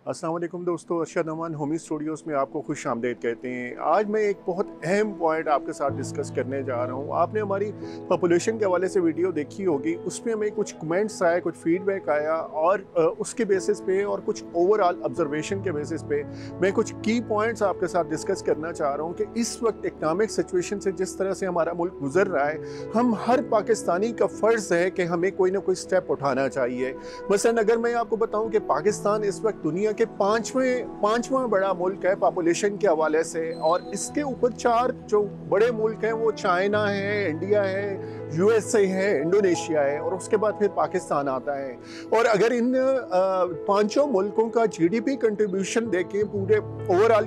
अस्सलाम वालेकुम दोस्तों, अरशद अमान होमी स्टूडियोज़ में आपको खुश आमदीद कहते हैं। आज मैं एक बहुत अहम पॉइंट आपके साथ डिस्कस करने जा रहा हूँ। आपने हमारी पॉपुलेशन के हवाले से वीडियो देखी होगी, उसमें हमें कुछ कमेंट्स आए, कुछ फीडबैक आया और उसके बेसिस पे और कुछ ओवरऑल ऑब्जर्वेशन के बेसिस पे मैं कुछ की पॉइंट्स आपके साथ डिस्कस करना चाह रहा हूँ कि इस वक्त इकनॉमिक सिचुएशन से जिस तरह से हमारा मुल्क गुजर रहा है, हम हर पाकिस्तानी का फ़र्ज़ है कि हमें कोई ना कोई स्टेप उठाना चाहिए। मसलन अगर मैं आपको बताऊँ कि पाकिस्तान इस वक्त दुनिया के पांचवा बड़ा मुल्क है पॉपुलेशन के हवाले से, और इसके ऊपर चार जो बड़े मुल्क हैं वो चाइना है, इंडिया है, यूएसए है, इंडोनेशिया है और उसके बाद फिर पाकिस्तान आता है। और अगर इन पांचों मुल्कों का जीडीपी कंट्रीब्यूशन देखें पूरे ओवरऑल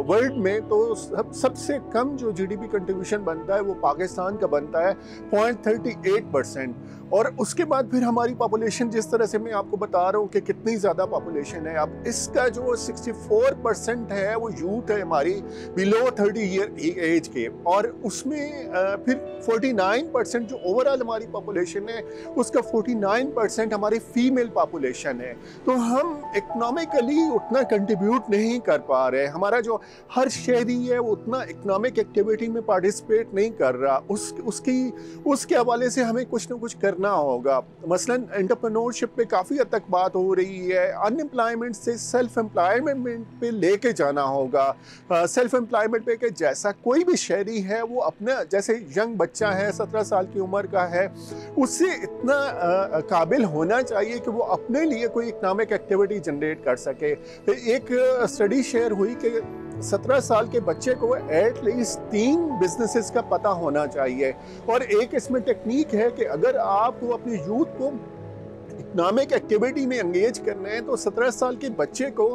वर्ल्ड में, तो सबसे कम जो जीडीपी कंट्रीब्यूशन बनता है वो पाकिस्तान का बनता है 0.38%। और उसके बाद फिर हमारी पॉपुलेशन जिस तरह से मैं आपको बता रहा हूँ कि कितनी ज़्यादा पॉपुलेशन है, अब इसका जो 64% है वो यूथ है हमारी बिलो 30 ईयर एज के, और उसमें फिर 49% जो ओवरऑल हमारी पॉपुलेशन है उसका 49% हमारी फीमेल पॉपुलेशन है। तो हम इकोनॉमिकली उतना कंट्रीब्यूट नहीं कर पा रहे। हमारा जो हर शहरी है वो उतना इकोनॉमिक एक्टिविटी में पार्टिसिपेट नहीं कर रहा। उसके हवाले से हमें कुछ ना कुछ करना होगा। मसलन एंटरप्रेन्योरशिप पे काफ़ी हद तक बात हो रही है, अनएम्प्लॉयमेंट से सेल्फ एम्प्लॉयमेंट पे लेके जाना होगा। सेल्फ एम्प्लॉयमेंट पे कि जैसा कोई भी शहरी है वो अपना, जैसे यंग बच्चा है 17 साल की उम्र का है, उससे इतना काबिल होना चाहिए कि वो अपने लिए कोई इकोनॉमिक एक्टिविटी जनरेट कर सके। एक स्टडी शेयर हुई कि 17 साल के बच्चे को एटलीस्ट 3 बिजनेसेस का पता होना चाहिए। और एक इसमें टेक्निक है कि अगर आपको अपने यूथ को इकोनॉमिक एक्टिविटी में एंगेज करना है तो 17 साल के बच्चे को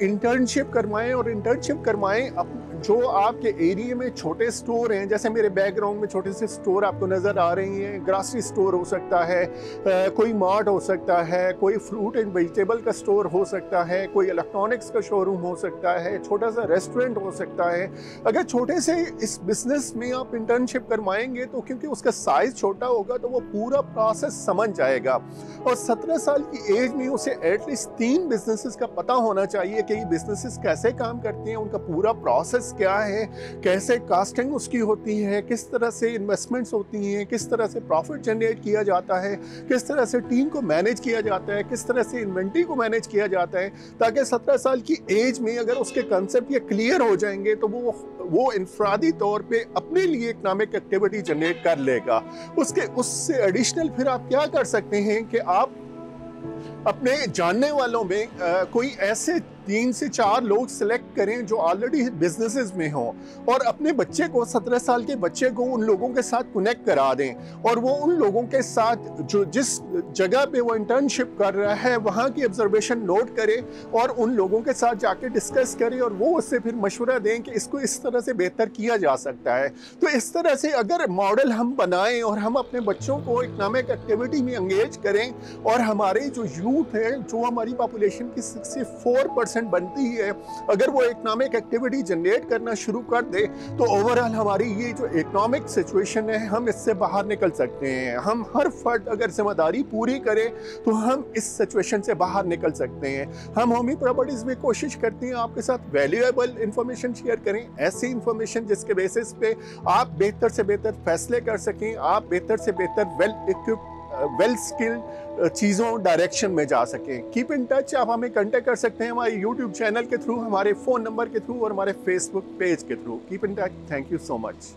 इंटर्नशिप करवाएं, और इंटर्नशिप करवाएं जो आपके एरिया में छोटे स्टोर हैं, जैसे मेरे बैकग्राउंड में छोटे से स्टोर आपको नज़र आ रही हैं। ग्रॉसरी स्टोर हो सकता है, कोई मार्ट हो सकता है, कोई फ्रूट एंड वेजिटेबल का स्टोर हो सकता है, कोई इलेक्ट्रॉनिक्स का शोरूम हो सकता है, छोटा सा रेस्टोरेंट हो सकता है। अगर छोटे से इस बिजनेस में आप इंटर्नशिप करवाएंगे तो क्योंकि उसका साइज छोटा होगा तो वो पूरा प्रोसेस समझ जाएगा। और 17 साल की एज में उसे एटलीस्ट 3 बिजनेसेस का पता होना चाहिए कि ये बिजनेसेस कैसे काम करते हैं, उनका पूरा प्रोसेस क्या है, कैसे कास्टिंग उसकी होती है, किस तरह से इन्वेस्टमेंट्स होती हैं, किस तरह से प्रॉफिट जनरेट किया जाता है, किस तरह से टीम को मैनेज किया जाता है, किस तरह से इन्वेंट्री को मैनेज किया जाता है, ताकि 17 साल की एज में अगर उसके कंसेप्ट ये क्लियर हो जाएंगे तो वो इंफरादी तौर पे अपने लिए इकोनॉमिक एक्टिविटी जनरेट कर लेगा। उससे एडिशनल फिर आप क्या कर सकते हैं कि आप अपने जानने वालों में कोई ऐसे 3 से 4 लोग सिलेक्ट करें जो ऑलरेडी बिजनेसेस में हों, और अपने बच्चे को 17 साल के बच्चे को उन लोगों के साथ कनेक्ट करा दें, और वो उन लोगों के साथ जो जिस जगह पे वो इंटर्नशिप कर रहा है वहाँ की ऑब्जर्वेशन नोट करे और उन लोगों के साथ जाके डिस्कस करें, और वो उससे फिर मशवरा दें कि इसको इस तरह से बेहतर किया जा सकता है। तो इस तरह से अगर मॉडल हम बनाएं और हम अपने बच्चों को इकोनॉमिक एक्टिविटी में एंगेज करें, और हमारे जो यूथ है, जो हमारी पॉपुलेशन की 64% बनती है, अगर वो इकोनॉमिक एक्टिविटी जनरेट करना शुरू कर दे तो ओवरऑल हमारी ये जो इकोनॉमिक सिचुएशन है हम इससे बाहर निकल सकते हैं। हम हर फर्द अगर जिम्मेदारी पूरी करे तो हम इस सिचुएशन से बाहर निकल सकते हैं। हम होमी प्रॉपर्टीज में कोशिश करते हैं आपके साथ वैल्यूएबल इंफॉर्मेशन शेयर करें, ऐसी इंफॉर्मेशन जिसके बेसिस पे आप बेहतर से बेहतर फैसले कर सकें, आप बेहतर से बेहतर वेल इक्विप्ड वेल स्किल्ड चीज़ों डायरेक्शन में जा सकें। कीप इन टच, आप हमें कांटेक्ट कर सकते हैं हमारे यूट्यूब चैनल के थ्रू, हमारे फ़ोन नंबर के थ्रू और हमारे फेसबुक पेज के through. Keep in touch, thank you so much.